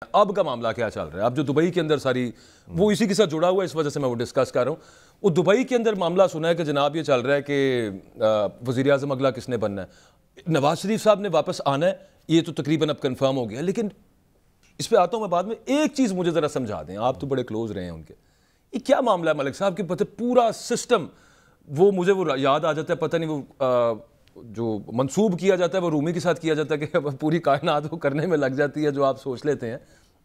اب کا معاملہ کیا چل رہا ہے؟ اب جو دبئی کے اندر ساری وہ اسی کے ساتھ جڑا ہوا ہے، اس وجہ سے میں وہ ڈسکس کر رہا ہوں. وہ دبئی کے اندر معاملہ سنا ہے کہ جناب یہ چل رہا ہے کہ وزیر اعظم اگلا کس نے بننا ہے. نواز شریف صاحب نے واپس آنا ہے، یہ تو تقریباً اب کنفرم ہو گیا. لیکن اس پہ آتا ہوں میں بعد میں. ایک چیز مجھے ذرا سمجھا دیں، آپ تو بڑے کلوز رہے ہیں ان کے. یہ کیا معاملہ ہے ملک صاحب کے پتہ پورا سسٹم وہ مجھے وہ یاد آ جاتا ہے، پتہ نہیں وہ جو منسوب کیا جاتا ہے وہ رومی کے ساتھ کیا جاتا ہے کہ پوری کائنات کو کرنے میں لگ جاتی ہے جو آپ سوچ لیتے ہیں.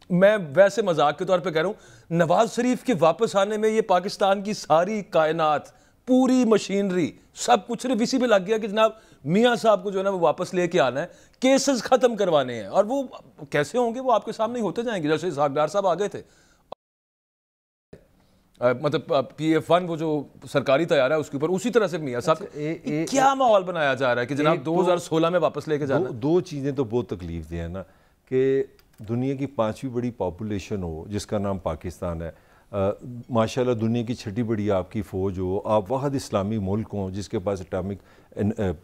میں ویسے مذاق کے طور پہ کہہ رہا ہوں، نواز شریف کے واپس آنے میں یہ پاکستان کی ساری کائنات، پوری مشینری، سب کچھ صرف اسی پہ لگ گیا کہ جناب میاں صاحب کو جو ہے نا وہ واپس لے کے آنا ہے، کیسز ختم کروانے ہیں. اور وہ کیسے ہوں گے؟ وہ آپ کے سامنے ہی ہوتے جائیں گے. جیسے اسحاق ڈار صاحب آگے تھے، مطلب PF-1 وہ جو سرکاری طیارہ ہے اس کے اوپر اسی طرح سے میاں صاحب کیا ماحول بنایا جا رہا ہے کہ جناب 2016 میں واپس لے کے جانا. دو چیزیں تو بہت تکلیف دیں نا کہ دنیا کی 5ویں بڑی پاپولیشن ہو جس کا نام پاکستان ہے، ماشاءاللہ دنیا کی 6ٹھی بڑی آپ کی فوج ہو، آپ واحد اسلامی ملک ہوں جس کے پاس اٹامک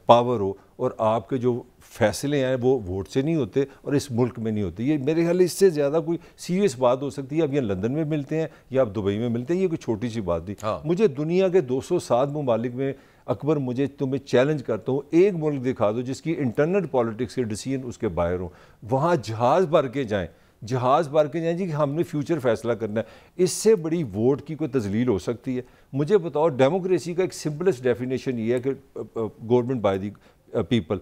پاور ہو، اور آپ کے جو فیصلے ہیں وہ ووٹ سے نہیں ہوتے اور اس ملک میں نہیں ہوتے. یہ میرے خیال اس سے زیادہ کوئی سیریس بات ہو سکتی ہے. اب یہ لندن میں ملتے ہیں یا آپ دبئی میں ملتے ہیں، یہ کوئی چھوٹی سی بات نہیں. مجھے دنیا کے 207 ممالک میں اکبر مجھے تمہیں چیلنج کرتا ہوں، ایک ملک دکھا دو جس کی انٹرنل پالیٹکس کے ڈیسیژن اس کے باہر ہوں. وہاں جہاز بھر کے جائیں جی کہ ہم نے فیوچر فیصلہ کرنا ہے. اس سے بڑی ووٹ کی کوئی تذلیل ہو سکتی ہے؟ مجھے بتاؤ. ڈیموکریسی کا ایک سمپلسٹ ڈیفینیشن یہ ہے کہ گورنمنٹ بائی دی پیپل.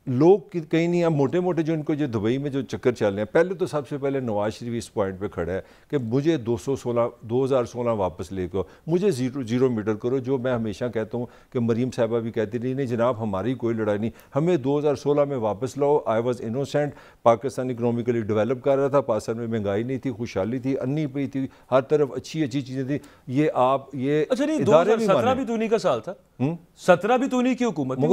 لوگ کہیں نہیں، اب موٹے موٹے جو ان کو جو دبئی میں جو چکر چل رہے ہیں، پہلے تو سب سے پہلے نواز شریف اس پوائنٹ پہ کھڑا ہے کہ مجھے 2016 واپس لے کے مجھے زیرو میٹر کرو. جو میں ہمیشہ کہتا ہوں کہ مریم صاحبہ بھی کہتی رہی، نہیں جناب ہماری کوئی لڑائی نہیں، ہمیں 2016 میں واپس لاؤ. I was innocent. Pakistan economically develop کر رہا تھا، پاکستان میں مہنگائی نہیں تھی، خوشحالی تھی، انی پئی تھی، ہر طرف اچھی چیزیں تھیں. یہ آپ یہ اچھا نہیں، 2017 بھی تو انہی کا سال تھا. 17 بھی تو انہی کی حکومت تھی.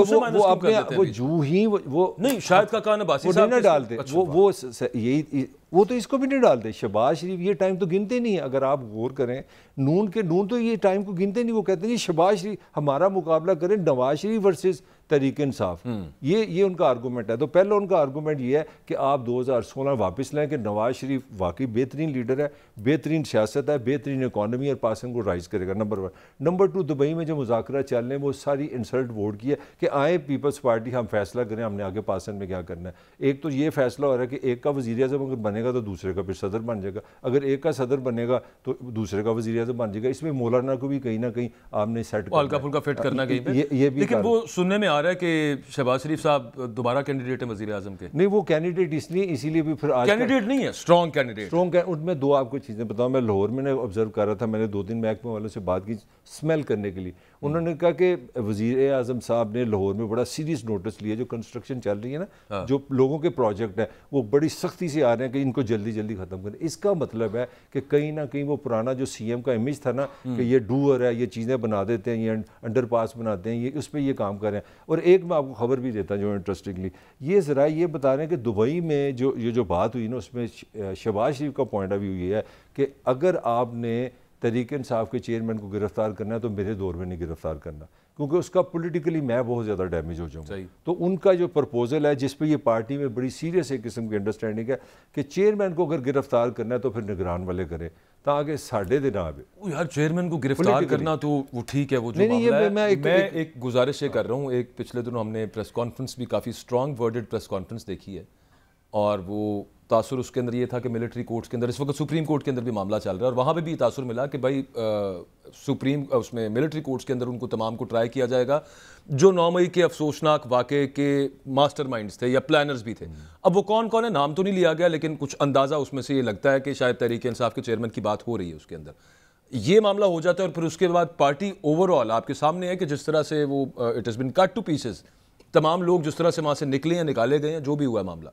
وہ جو ہی وہ نہیں، شاہد کاکان عباسی صاحب نہیں ڈالتے، وہ یہی وہ تو اس کو بھی نہیں ڈالتے. شہباز شریف یہ ٹائم تو گنتے نہیں ہیں. اگر آپ غور کریں، نون تو یہ ٹائم کو گنتے نہیں. وہ کہتے ہیں شہباز شریف ہمارا مقابلہ کریں نواز شریف ورسز تحریک انصاف. یہ ان کا آرگومنٹ ہے. تو پہلے ان کا آرگومنٹ یہ ہے کہ آپ 2016 واپس لیں کہ نواز شریف واقعی بہترین لیڈر ہے، بہترین سیاست ہے، بہترین اکانومی اور پاکستان کو رائز کرے گا. نمبر 1. نمبر 2، دبئی میں جو مذاکرات چل رہے ہیں وہ ساری انسلٹ ووٹ کی ہے کہ آئیں پیپلز پارٹی ہم فیصلہ کریں ہم نے آگے پاکستان میں کیا کرنا ہے. ایک تو یہ فیصلہ ہو رہا ہے کہ ایک کا وزیر اعظم اگر بنے گا تو دوسرے کا پھر صدر بن جائے گا، اگر ایک کا صدر بنے گا تو دوسرے کا وزیر اعظم بن جائے گا. اس میں مولانا کو بھی کہیں نہ کہیں آپ نے سیٹ ہلکا پھلکا فٹ کرنا کہیں پہ. لیکن وہ سننے میں آ رہا ہے کہ شہباز شریف صاحب دوبارہ کینڈیڈیٹ ہیں وزیر اعظم کے. نہیں، وہ کینڈیڈیٹ اس لیے بھی پھر کینڈیڈیٹ نہیں ہے، اسٹرانگ کینڈیڈیٹ. ان میں دو آپ کو چیزیں بتاؤں. میں لاہور میں آبزرو کر رہا تھا، میں نے 2-3 محکمے والوں سے بات کی اسمیل کرنے کے لیے. انہوں نے کہا کہ وزیر اعظم صاحب نے لاہور میں بڑا سیریس نوٹس لیا. جو کنسٹرکشن چل رہی ہے نا، جو لوگوں کے پروجیکٹ ہیں وہ بڑی سختی سے آ رہے ہیں کہ ان کو جلدی جلدی ختم کریں. اس کا مطلب ہے کہ کہیں نہ کہیں وہ پرانا جو CM کا امیج تھا نا کہ یہ ڈوئر ہے، یہ چیزیں بنا دیتے ہیں، یہ انڈر پاس بناتے ہیں، یہ اس پہ یہ کام کر رہے ہیں. اور ایک میں آپ کو خبر بھی دیتا ہوں جو انٹرسٹنگلی یہ ذرا یہ بتا رہے ہیں کہ دبئی میں جو بات ہوئی نا اس میں شہباز شریف کا پوائنٹ آف ویو یہ ہے کہ اگر آپ نے تحریک انصاف کے چیئرمین کو گرفتار کرنا ہے تو میرے دور میں نہیں گرفتار کرنا، کیونکہ اس کا پولیٹیکلی میں بہت زیادہ ڈیمیج ہو جاؤں. تو ان کا جو پرپوزل ہے جس پہ یہ پارٹی میں بڑی سیریس ایک قسم کی انڈرسٹینڈنگ ہے کہ چیئرمین کو اگر گرفتار کرنا ہے تو پھر نگران والے کریں تاکہ ساڑھے دن آئے. یار چیئرمین کو گرفتار کرنا تو وہ ٹھیک ہے، وہ جو معاملہ ہے. میں ایک گزارش یہ کر رہا ہوں، ایک پچھلے دنوں ہم نے پریس کانفرنس بھی کافی اسٹرانگ ورڈڈ پریس کانفرنس دیکھی ہے، اور وہ تاثر اس کے اندر یہ تھا کہ ملٹری کورٹس کے اندر اس وقت سپریم کورٹ کے اندر بھی معاملہ چل رہا ہے، اور وہاں پہ بھی تاثر ملا کہ بھائی اس میں ملٹری کورٹس کے اندر ان کو تمام کو ٹرائی کیا جائے گا جو 9 مئی کے افسوسناک واقعے کے ماسٹر مائنڈز تھے یا پلانرز بھی تھے. اب وہ کون ہے نام تو نہیں لیا گیا، لیکن کچھ اندازہ اس میں سے یہ لگتا ہے کہ شاید تحریک انصاف کے چیئرمین کی بات ہو رہی ہے اس کے اندر. یہ معاملہ ہو جاتا ہے اور پھر اس کے بعد پارٹی اوور آل آپ کے سامنے ہے کہ جس طرح سے وہ it has been cut to pieces. تمام لوگ جس طرح سے وہاں سے نکلے ہیں، نکالے گئے ہیں، جو بھی ہوا ہے معاملہ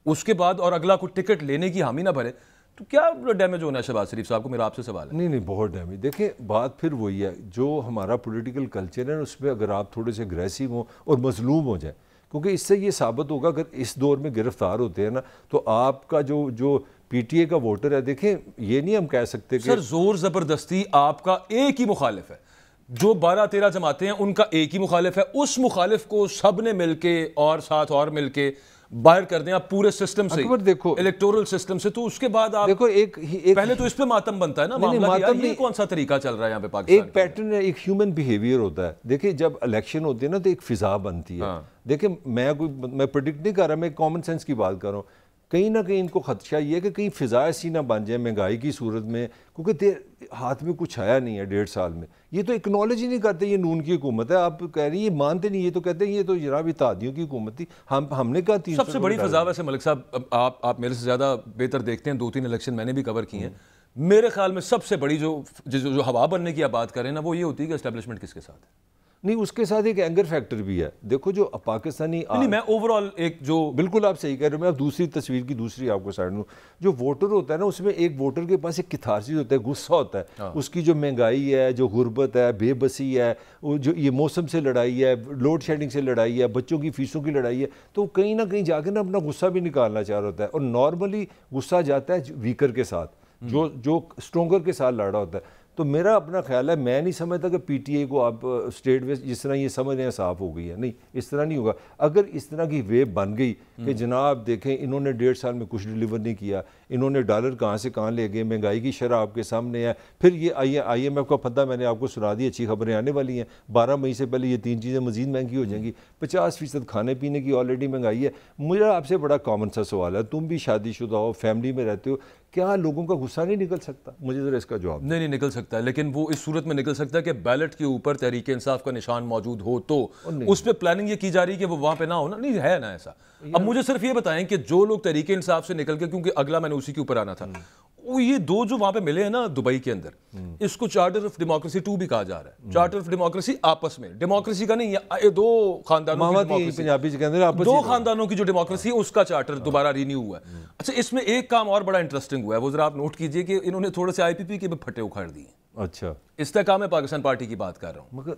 اس کے بعد، اور اگلا کوئی ٹکٹ لینے کی حامی نہ بھرے تو کیا ڈیمیج ہونا ہے شہباز شریف صاحب کو؟ میرا آپ سے سوال ہے. نہیں بہت ڈیمیج. دیکھیں بات پھر وہی ہے جو ہمارا پولیٹیکل کلچر ہے اس میں اگر آپ تھوڑے سے اگریسو ہوں اور مظلوم ہو جائیں، کیونکہ اس سے یہ ثابت ہوگا اگر اس دور میں گرفتار ہوتے ہیں نا تو آپ کا جو PTA کا ووٹر ہے، دیکھیں یہ نہیں ہم کہہ سکتے کہ سر زور زبردستی آپ کا ایک ہی مخالف ہے، جو 12-13 جماعتیں ہیں ان کا ایک ہی مخالف ہے. اس مخالف کو سب نے مل کے اور ساتھ اور مل کے باہر کر دیں آپ پورے سسٹم سے, دیکھو الیکٹورل سسٹم سے, تو اس کے بعد آپ دیکھو ایک پہلے تو اس پہ ماتم بنتا ہے نا معاملہ, یہ کون سا طریقہ چل رہا ہے یہاں پہ پاکستان؟ ایک پیٹرن ہے, ایک ہیومن بیہیویئر ہوتا ہے. دیکھیں جب الیکشن ہوتی ہے نا تو ایک فضا بنتی ہے. دیکھیں میں پریڈکٹ نہیں کر رہا, میں کامن سینس کی بات کر رہا ہوں. کہیں نہ کہیں ان کو خدشہ یہ ہے کہ کہیں فضا ایسی نہ بن جائے مہنگائی کی صورت میں, کیونکہ ہاتھ میں کچھ آیا نہیں ہے 1.5 سال میں. یہ تو اکنالج ہی نہیں کرتے یہ نون کی حکومت ہے. آپ کہہ رہی ہیں یہ مانتے نہیں, یہ تو کہتے ہیں یہ تو جناب اتحادیوں کی حکومت تھی. ہم نے کہا سب سے بڑی فضا ویسے ملک صاحب آپ میرے سے زیادہ بہتر دیکھتے ہیں, 2-3 الیکشن میں نے بھی کور کی ہیں. میرے خیال میں سب سے بڑی جو ہوا بننے کی آپ بات کریں نا, وہ یہ ہوتی ہے کہ اسٹیبلشمنٹ کس کے ساتھ ہے. نہیں, اس کے ساتھ ایک اینگر فیکٹر بھی ہے. دیکھو جو پاکستانی میں اوور آل ایک جو بالکل آپ صحیح کہہ رہے ہو. میں اب دوسری تصویر کی دوسری آپ کو سائڈ دوں. جو ووٹر ہوتا ہے نا, اس میں ایک ووٹر کے پاس ایک کتھارسس ہوتا ہے, غصہ ہوتا ہے. اس کی جو مہنگائی ہے, جو غربت ہے, بے بسی ہے, جو یہ موسم سے لڑائی ہے, لوڈ شیڈنگ سے لڑائی ہے, بچوں کی فیسوں کی لڑائی ہے, تو کہیں نہ کہیں جا کے نا اپنا غصہ بھی نکالنا چاہ رہا ہوتا ہے. اور نارملی غصہ جاتا ہے ویکر کے ساتھ, جو اسٹرونگر کے ساتھ لڑا ہوتا ہے. تو میرا اپنا خیال ہے, میں نہیں سمجھتا کہ پی ٹی اے کو آپ اسٹیٹ ویسٹ جس طرح یہ سمجھ رہے ہیں صاف ہو گئی ہے. نہیں, اس طرح نہیں ہوگا. اگر اس طرح کی ویو بن گئی کہ جناب دیکھیں انہوں نے 1.5 سال میں کچھ ڈیلیور نہیں کیا, انہوں نے ڈالر کہاں سے کہاں لے گئے, مہنگائی کی شرح آپ کے سامنے ہے, پھر یہ آئی ایم ایف کا پتہ میں نے آپ کو سنا دی, اچھی خبریں آنے والی ہیں. 12 مئی سے پہلے یہ 3 چیزیں مزید مہنگی ہو جائیں گی. 50% کھانے پینے کی آلریڈی مہنگائی ہے. میرا آپ سے بڑا کامن سا سوال ہے, تم بھی شادی شدہ ہو, فیملی میں رہتے ہو, کیا لوگوں کا غصہ نہیں نکل سکتا؟ مجھے ذرا اس کا جواب. نہیں نکل سکتا ہے, لیکن وہ اس صورت میں نکل سکتا ہے کہ بیلٹ کے اوپر تحریک انصاف کا نشان موجود ہو تو اس پہ پلاننگ یہ کی جا رہی ہے کہ وہ وہاں پہ نہ ہونا. نہیں ہے نا ایسا. اب مجھے صرف یہ بتائیں کہ جو لوگ تحریک انصاف سے نکل کے, کیونکہ اگلا میں نے اسی کے اوپر آنا تھا, وہ یہ 2 جو وہاں پہ ملے ہیں نا دبئی کے اندر, اس کو چارٹر آف ڈیموکریسی 2 بھی کہا جا رہا ہے. چارٹر آف ڈیموکریسی آپس میں, ڈیموکریسی کا نہیں, یہ 2 خاندانوں کی جو ڈیموکریسی ہے اس کا چارٹر دوبارہ رینیو ہوا ہے. اچھا, اس میں ایک کام اور بڑا انٹرسٹنگ ہوا ہے, وہ ذرا آپ نوٹ کیجئے کہ انہوں نے تھوڑے سے آئی پی پی کے بھی پھٹے اکھاڑ دیے. اچھا, استحکام پاکستان پارٹی کی بات کر رہا ہوں. مگر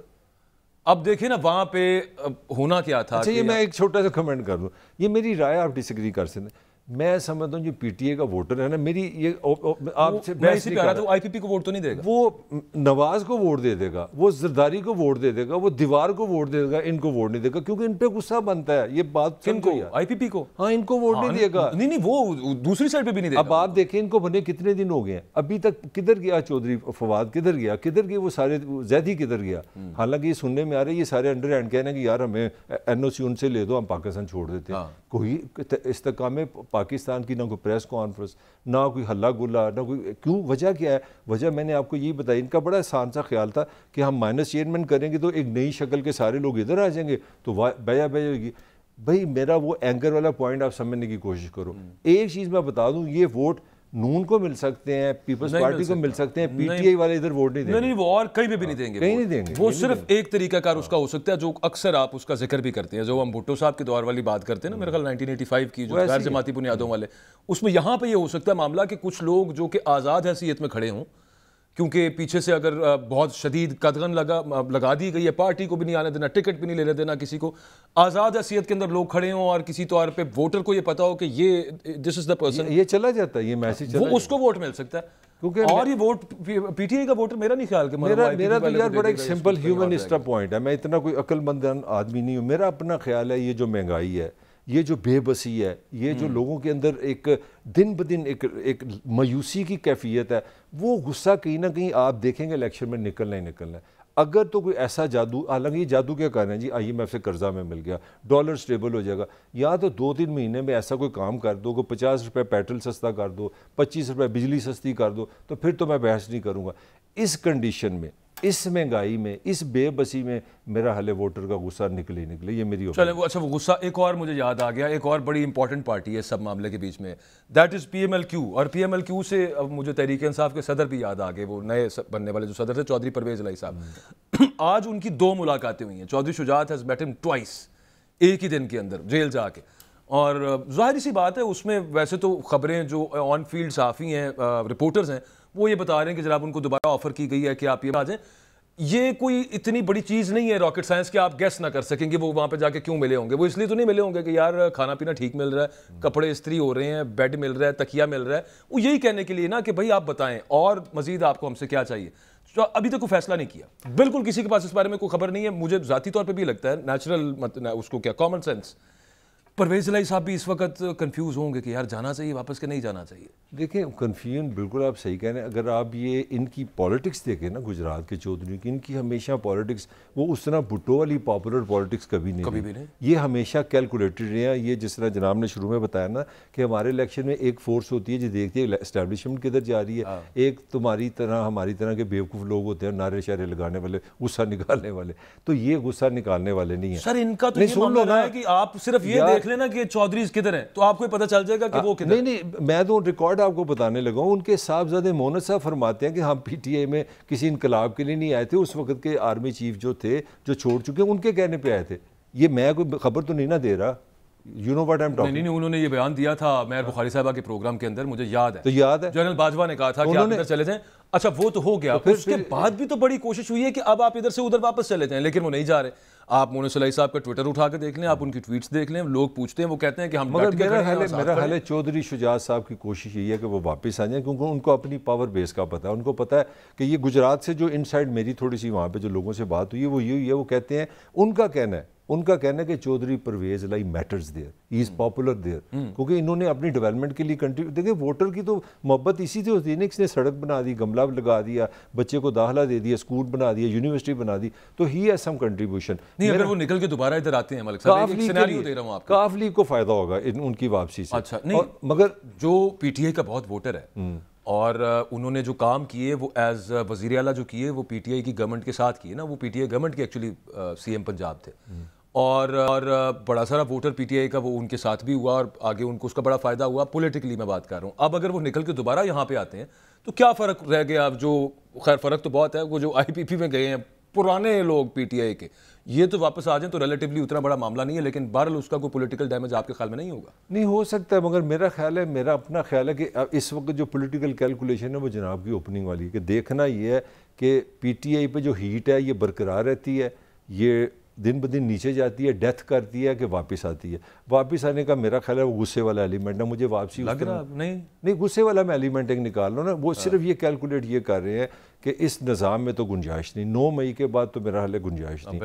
اب دیکھیں نا وہاں پہ ہونا کیا تھا. اچھا, یہ میں ایک چھوٹا سا کمنٹ کر دوں, یہ میری رائے آپ ڈس ایگری کر سکتے. میں سمجھتا ہوں جو پی ٹی اے کا ووٹر ہے نا, میری یہ آپ سے بحث نہیں کر رہا, تو آئی پی پی کو ووٹ تو نہیں دے گا. وہ نواز کو ووٹ دے دے گا, وہ زرداری کو ووٹ دے دے گا, وہ دیوار کو ووٹ دے دے گا, ان کو ووٹ نہیں دے گا, کیونکہ ان پہ غصہ بنتا ہے. یہ بات کن کو؟ آئی پی پی کو. ہاں, ان کو ووٹ نہیں دے گا. نہیں وہ دوسری سائڈ پہ بھی نہیں دے گا. اب آپ دیکھیں ان کو بنے کتنے دن ہو گئے ہیں, ابھی تک کدھر گیا چودھری فواد, کدھر گئے وہ سارے, زیدی کدھر گیا. حالانکہ یہ سننے میں آ رہا ہے یہ سارے انڈر ہینڈ کہہ رہے ہیں کہ یار ہمیں این او سی ان سے لے دو, ہم پاکستان چھوڑ دیتے ہیں. کوئی استحکام پاکستان کی نہ کوئی پریس کانفرنس, نہ کوئی ہلا گلا, نہ کوئی. کیوں؟ وجہ کیا ہے؟ وجہ میں نے آپ کو یہی بتائی. ان کا بڑا آسان سا خیال تھا کہ ہم مائنس چیئرمین کریں گے تو ایک نئی شکل کے سارے لوگ ادھر آ جائیں گے تو بیجا ہوگی. بھائی میرا وہ اینکر والا پوائنٹ آپ سمجھنے کی کوشش کرو. ایک چیز میں بتا دوں, یہ ووٹ نون کو مل سکتے ہیں, پیپلز پارٹی کو مل سکتے ہیں, پی ٹی آئی والے ادھر ووٹ نہیں دیں گے. نہیں, وہ اور کہیں بھی نہیں دیں گے, کہیں نہیں دیں گے. وہ صرف ایک طریقہ کار اس کا ہو سکتا ہے جو اکثر آپ اس کا ذکر بھی کرتے ہیں, جو ہم بھٹو صاحب کے دور والی بات کرتے ہیں نا, میرے خیال 1985 کی جو غیر جماعتی بنیادوں والے, اس میں یہاں پہ یہ ہو سکتا ہے معاملہ کہ کچھ لوگ جو کہ آزاد حیثیت میں کھڑے ہوں, کیونکہ پیچھے سے اگر بہت شدید قدغن لگا دی گئی ہے, پارٹی کو بھی نہیں آنے دینا, ٹکٹ بھی نہیں لینے دینا کسی کو, آزاد حیثیت کے اندر لوگ کھڑے ہوں اور کسی طور پہ ووٹر کو یہ پتا ہو کہ یہ دس از دا پرسن, یہ چلا جاتا ہے, یہ میسج وہ اس کو ووٹ مل سکتا ہے. اور یہ ووٹ پی ٹی آئی کا ووٹر میرا نہیں خیال کہ میرا تو یار بڑا ایک سمپل ہیومنسٹ پوائنٹ ہے. میں اتنا کوئی عقل مند آدمی نہیں ہوں. میرا اپنا خیال ہے یہ جو مہنگائی ہے, یہ جو بے بسی ہے, یہ جو لوگوں کے اندر ایک دن بدن ایک مایوسی کی کیفیت ہے, وہ غصہ کہیں نہ کہیں آپ دیکھیں گے الیکشن میں نکلنا ہی نکلنا ہے. اگر تو کوئی ایسا جادو, حالانکہ یہ جادو کیا کر رہے ہیں جی, آئی ایم ایف سے قرضہ میں مل گیا, ڈالر سٹیبل ہو جائے گا, یا تو 2-3 مہینے میں ایسا کوئی کام کر دو کہ 50 روپے پیٹرول سستا کر دو, 25 روپے بجلی سستی کر دو, تو پھر تو میں بحث نہیں کروں گا. اس کنڈیشن میں, اس مہنگائی میں, اس بے بسی میں میرا حل ووٹر کا غصہ نکلے, یہ میری چلے. وہ اچھا, وہ غصہ ایک اور مجھے یاد آ گیا, ایک اور بڑی امپورٹنٹ پارٹی ہے سب معاملے کے بیچ میں, that is P M L Q. اور پی ایم ایل کیو سے اب مجھے تحریک انصاف کے صدر بھی یاد آ گئے, وہ نئے بننے والے جو صدر تھے چودھری پرویز الہی صاحب. آج ان کی 2 ملاقاتیں ہوئی ہیں. چودھری شجاعت ہیز میٹ ہم ٹوائس, ایک ہی دن کے اندر جیل جا کے. اور ظاہری سی بات ہے, اس میں ویسے تو خبریں جو آن فیلڈ صحافی ہیں, رپورٹرز ہیں, وہ یہ بتا رہے ہیں کہ جناب ان کو دوبارہ آفر کی گئی ہے کہ آپ یہ آ جائیں. یہ کوئی اتنی بڑی چیز نہیں ہے راکٹ سائنس کہ آپ گیس نہ کر سکیں گے وہ وہاں پہ جا کے کیوں ملے ہوں گے. وہ اس لیے تو نہیں ملے ہوں گے کہ یار کھانا پینا ٹھیک مل رہا ہے, کپڑے استری ہو رہے ہیں, بیڈ مل رہا ہے, تکیہ مل رہا ہے. وہ یہی کہنے کے لیے نا کہ بھائی آپ بتائیں اور مزید آپ کو ہم سے کیا چاہیے. تو ابھی تک کوئی فیصلہ نہیں کیا, بالکل کسی کے پاس اس بارے میں کوئی خبر نہیں ہے. مجھے ذاتی طور پہ بھی لگتا ہے نیچرل اس کو کیا کامن سینس پرویز الہی صاحب بھی اس وقت کنفیوز ہوں گے کہ یار جانا چاہیے واپس کہ نہیں جانا چاہیے. دیکھیں کنفیوژن بالکل آپ صحیح کہہ رہے ہیں. اگر آپ یہ ان کی پالیٹکس دیکھیں نا گجرات کے چودھری کی, ان کی ہمیشہ پالیٹکس وہ اس طرح بھٹو والی پاپولر پالیٹکس کبھی نہیں. یہ ہمیشہ کیلکولیٹڈ رہے ہیں. یہ جس طرح جناب نے شروع میں بتایا نا کہ ہمارے الیکشن میں ایک فورس ہوتی ہے جو دیکھتی ہے اسٹیبلشمنٹ کدھر جا رہی ہے, ایک تمہاری طرح ہماری طرح کے بیوقوف لوگ ہوتے ہیں نعرے شعرے لگانے والے, غصہ نکالنے والے. تو یہ غصہ نکالنے والے نہیں ہیں. سر ان کا تو یہ معاملہ ہے کہ آپ صرف یہ دیکھ لینا کہ چودھری کدھر ہیں تو آپ کو پتہ چل جائے گا کہ وہ کدھر. نہیں میں تو ریکارڈ آپ کو بتانے لگا ہوں. ان کے صاحبزادے مونس صاحب فرماتے ہیں کہ ہم پی ٹی آئی میں کسی انقلاب کے لیے نہیں آئے تھے. اس وقت کے آرمی چیف جو تھے جو چھوڑ چکے ان کے کہنے پہ آئے تھے. یہ میں کوئی خبر تو نہیں نہ دے رہا. You know what I am talking. نہیں انہوں نے یہ بیان دیا تھا مہر بخاری صاحبہ کے پروگرام کے اندر, مجھے یاد ہے. تو یاد ہے جنرل باجوہ نے کہا تھا کہ آپ ادھر چلے جائیں. اچھا وہ تو ہو گیا, اس کے بعد بھی تو بڑی کوشش ہوئی ہے کہ اب آپ ادھر سے ادھر واپس چلے جائیں, لیکن وہ نہیں جا رہے. آپ مونس الہی صاحب کا ٹویٹر اٹھا کے دیکھ لیں, آپ ان کی ٹویٹس دیکھ لیں, لوگ پوچھتے ہیں وہ کہتے ہیں کہ ہم ڈٹ کے کھڑے ہیں. میرا خیال ہے چودھری شجاعت صاحب کی کوشش یہی ہے کہ وہ واپس آ جائیں, کیونکہ ان کو اپنی پاور بیس کا پتہ ہے. ان کو پتہ ہے کہ یہ گجرات سے جو ان سائڈ میری تھوڑی سی وہاں پہ جو لوگوں سے بات ہوئی ہے وہ یہی ہے. وہ کہتے ہیں ان کا کہنا ہے کہ Chaudhry Pervaiz Elahi matters there, he is popular there, کیونکہ انہوں نے اپنی ڈیولپمنٹ کے لیے کنٹریبیوٹ. دیکھیں ووٹر کی تو محبت اسی سے ہوتی ہے نا. کس نے سڑک بنا دی, گملہ لگا دیا, بچے کو داخلہ دے دیا, اسکول بنا دیا, یونیورسٹی بنا دی, تو ہی ہیز سم کنٹریبیوشن. نہیں اگر وہ نکل کے دوبارہ ادھر آتے ہیں ملک صاحب, ایک سینیریو دے رہا ہوں آپ کو, کاف لیگ کو فائدہ ہوگا ان کی واپسی سے. اچھا نہیں مگر جو پی ٹی آئی کا بہت ووٹر ہے اور انہوں نے جو کام کیے وہ ایز وزیر اعلیٰ جو کیے وہ پی ٹی آئی کی گورنمنٹ کے ساتھ کیے نا. وہ پی ٹی آئی گورنمنٹ کے ایکچولی سی ایم پنجاب تھے, اور بڑا سارا ووٹر پی ٹی آئی کا وہ ان کے ساتھ بھی ہوا اور آگے ان کو اس کا بڑا فائدہ ہوا. پولیٹیکلی میں بات کر رہا ہوں. اب اگر وہ نکل کے دوبارہ یہاں پہ آتے ہیں تو کیا فرق رہ گیا؟ اب جو خیر فرق تو بہت ہے, وہ جو آئی پی پی میں گئے ہیں پرانے لوگ پی ٹی آئی کے, یہ تو واپس آ جائیں تو ریلیٹیولی اتنا بڑا معاملہ نہیں ہے, لیکن بہرحال اس کا کوئی پولیٹیکل ڈیمیج آپ کے خیال میں نہیں ہوگا؟ نہیں ہو سکتا ہے, مگر میرا اپنا خیال ہے کہ اس وقت جو پولیٹیکل کیلکولیشن ہے وہ جناب کی اوپننگ والی ہے کہ دیکھنا یہ ہے کہ پی ٹی آئی پہ جو ہیٹ ہے یہ برقرار رہتی ہے, یہ دن بدن نیچے جاتی ہے, ڈیتھ کرتی ہے کہ واپس آتی ہے. واپس آنے کا میرا خیال ہے وہ غصے والا ایلیمنٹ ہے. مجھے واپسی لگ رہا نہیں غصے والا میں ایلیمنٹ ایک نکال لوں نا. وہ صرف یہ کیلکولیٹ یہ کر رہے ہیں کہ اس نظام میں تو گنجائش نہیں, 9 مئی کے بعد تو میرا حال ہے گنجائش نہیں.